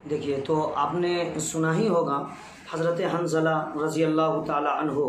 देखिए, तो आपने सुना ही होगा हज़रत हंज़ला रज़ी अल्लाह ताला अन्हो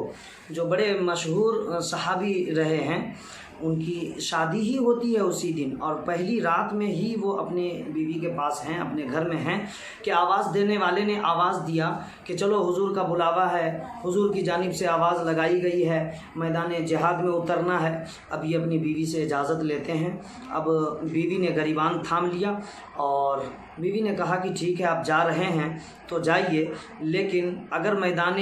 जो बड़े मशहूर सहाबी रहे हैं, उनकी शादी ही होती है उसी दिन और पहली रात में ही वो अपने बीवी के पास हैं, अपने घर में हैं कि आवाज़ देने वाले ने आवाज़ दिया कि चलो हुजूर का बुलावा है, हुजूर की जानिब से आवाज़ लगाई गई है, मैदान जिहाद में उतरना है। अब ये अपनी बीवी से इजाज़त लेते हैं। अब बीवी ने गरीबान थाम लिया और बीवी ने कहा कि ठीक है, आप जा रहे हैं तो जाइए, लेकिन अगर मैदान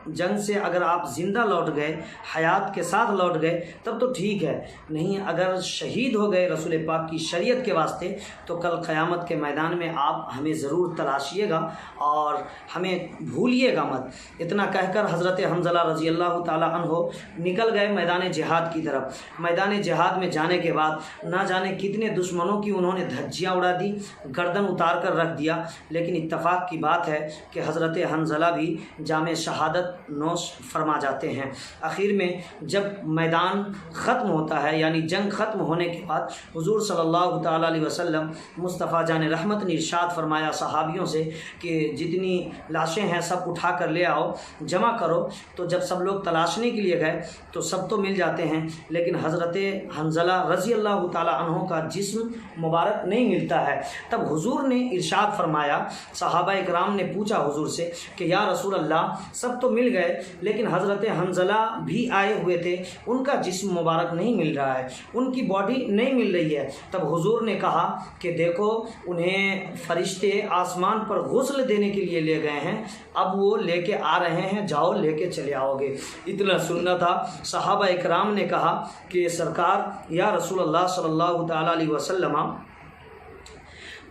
जंग से अगर आप ज़िंदा लौट गए, हयात के साथ लौट गए तब तो ठीक है, नहीं अगर शहीद हो गए रसूल पाक की शरीयत के वास्ते तो कल क़यामत के मैदान में आप हमें ज़रूर तलाशिएगा और हमें भूलिएगा मत। इतना कहकर हज़रत हंज़ला रज़ी अल्लाह ताला अन्हो निकल गए मैदान जिहाद की तरफ। मैदान जिहाद में जाने के बाद ना जाने कितने दुश्मनों की उन्होंने धज्जियाँ उड़ा दी, गर्दन उतार कर रख दिया, लेकिन इत्तफ़ाक़ की बात है कि हज़रत हंज़ला भी जामे शहादत नोश फरमा जाते हैं। आखिर में जब मैदान ख़त्म होता है, यानी जंग ख़त्म होने के बाद हुजूर सल्लल्लाहु ताला अलैहि वसल्लम मुस्तफ़ा जान रहमत ने इरशाद फरमाया सहाबियों से कि जितनी लाशें हैं सब उठा कर ले आओ, जमा करो। तो जब सब लोग तलाशने के लिए गए तो सब तो मिल जाते हैं, लेकिन हज़रत हंज़ला रज़ी अल्लाह ताला अन्हो का जिस्म मुबारक नहीं मिलता है। तब हुजूर ने इरशाद फरमाया, सहाबा इकराम ने पूछा हुजूर से कि या रसूल अल्लाह, सब तो मिल गए लेकिन हज़रत हंज़ला भी आए हुए थे, उनका जिस्म मुबारक नहीं मिल रहा है, उनकी बॉडी नहीं मिल रही है। तब हुजूर ने कहा कि देखो, उन्हें फरिश्ते आसमान पर गुस्ल देने के लिए ले गए हैं, अब वो लेके आ रहे हैं, जाओ लेके चले आओगे। इतना सुनना था। सहाबा इकराम ने कहा कि सरकार या रसूल अल्लाह सल्लल्लाहु ताला अलैहि वसल्लम,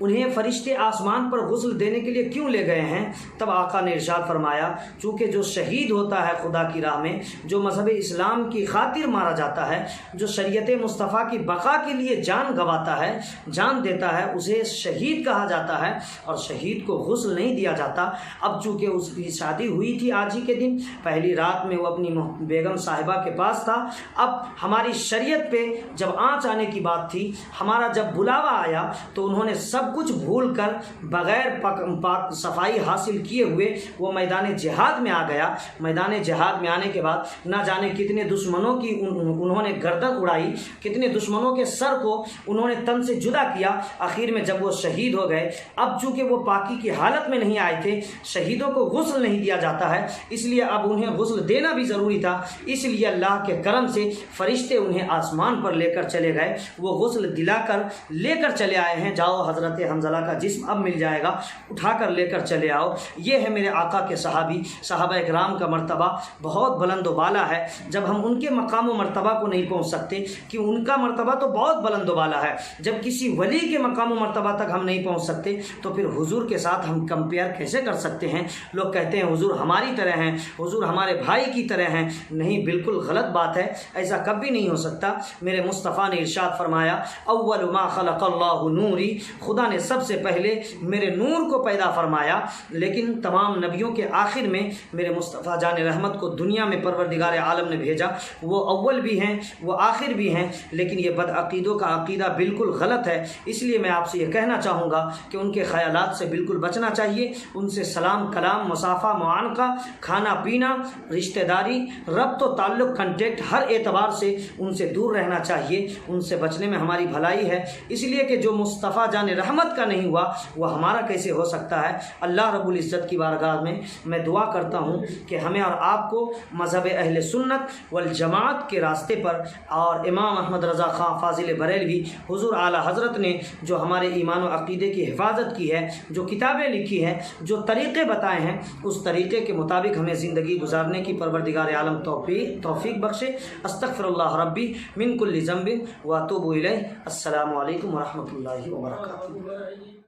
उन्हें फरिश्ते आसमान पर गुस्ल देने के लिए क्यों ले गए हैं? तब आका ने इरशाद फरमाया, चूँकि जो शहीद होता है खुदा की राह में, जो मज़हब इस्लाम की खातिर मारा जाता है, जो शरीयत मुस्तफ़ा की बका के लिए जान गंवाता है, जान देता है, उसे शहीद कहा जाता है और शहीद को गुस्ल नहीं दिया जाता। अब चूँकि उसकी शादी हुई थी आज ही के दिन, पहली रात में वो अपनी बेगम साहिबा के पास था। अब हमारी शरीयत पे जब आँच आने की बात थी, हमारा जब बुलावा आया तो उन्होंने सब कुछ भूल कर बग़ैर पाक सफाई हासिल किए हुए वो मैदान जिहाद में आ गया। मैदान जिहाद में आने के बाद ना जाने कितने दुश्मनों की उन्होंने गर्दन उड़ाई, कितने दुश्मनों के सर को उन्होंने तन से जुदा किया। आखिर में जब वो शहीद हो गए, अब चूँकि वो पाकी की हालत में नहीं आए थे, शहीदों को गुस्ल नहीं दिया जाता है, इसलिए अब उन्हें गुस्ल देना भी ज़रूरी था। इसलिए अल्लाह के करम से फरिश्ते उन्हें आसमान पर लेकर चले गए, वो गुस्ल दिलाकर लेकर चले आए हैं। जाओ, हज़रत हंज़ला का जिस्म अब मिल जाएगा, उठाकर लेकर चले आओ। ये है मेरे आका के सहाबी, सहाबा इकराम का मर्तबा बहुत बुलंद वाला है। जब हम उनके मकाम व मर्तबा को नहीं पहुँच सकते, कि उनका मर्तबा तो बहुत बुलंद वाला है, जब किसी वली के मकाम व मर्तबा तक हम नहीं पहुँच सकते तो फिर हुजूर के साथ हम कंपेयर कैसे कर सकते हैं? लोग कहते हैं हुजूर हमारी तरह हैं, हुजूर हमारे भाई की तरह हैं। नहीं, बिल्कुल गलत बात है, ऐसा कभी नहीं हो सकता। मेरे मुस्तफ़ा ने इरशाद फरमाया, अव्वल मा खलक़ल्लाहु नूरी, खुदा ने सबसे पहले मेरे नूर को पैदा फरमाया। लेकिन तमाम नबियों के आखिर में मेरे मुस्तफ़ा जान रहमत को दुनिया में परवरदिगार आलम ने भेजा। वो अव्वल भी हैं, वो आखिर भी हैं, लेकिन ये बदअकीदों का अकीदा बिल्कुल गलत है। इसलिए मैं आपसे ये कहना चाहूँगा कि उनके ख़यालात से बिल्कुल बचना चाहिए। उनसे सलाम कलाम, मुसाफ़ा, मुआनका, खाना पीना, रिश्तेदारी, रब्त व ताल्लुक़, कंटेक्ट, हर एतबार से उनसे दूर रहना चाहिए। उनसे बचने में हमारी भलाई है, इसलिए कि जो मुस्तफ़ा जान रहमत का नहीं हुआ वो हमारा कैसे हो सकता है। अल्लाह रब्बुल इज़्ज़त की बारगाह में मैं दुआ करता हूँ कि हमें और आपको मज़हब अहले सुन्नत वल जमात के रास्ते पर, और इमाम अहमद रज़ा ख़ां फ़ाज़िल बरेलवी हुज़ूर आला हज़रत ने जो हमारे ईमान व अक़ीदे की हिफाजत की है, जो किताबें लिखी हैं, जो तरीक़े बताए हैं, उस तरीक़े के मुताबिक हमें ज़िंदगी गुजारने की परवरदिगार आलम तौफ़ीक़ बख्शे। अस्तग़फ़िरुल्लाह रब्बी मिन कुल्लि ज़ंबिन व अतूबु इलैह। अस्सलामु अलैकुम व रहमतुल्लाहि व बरकातुहू।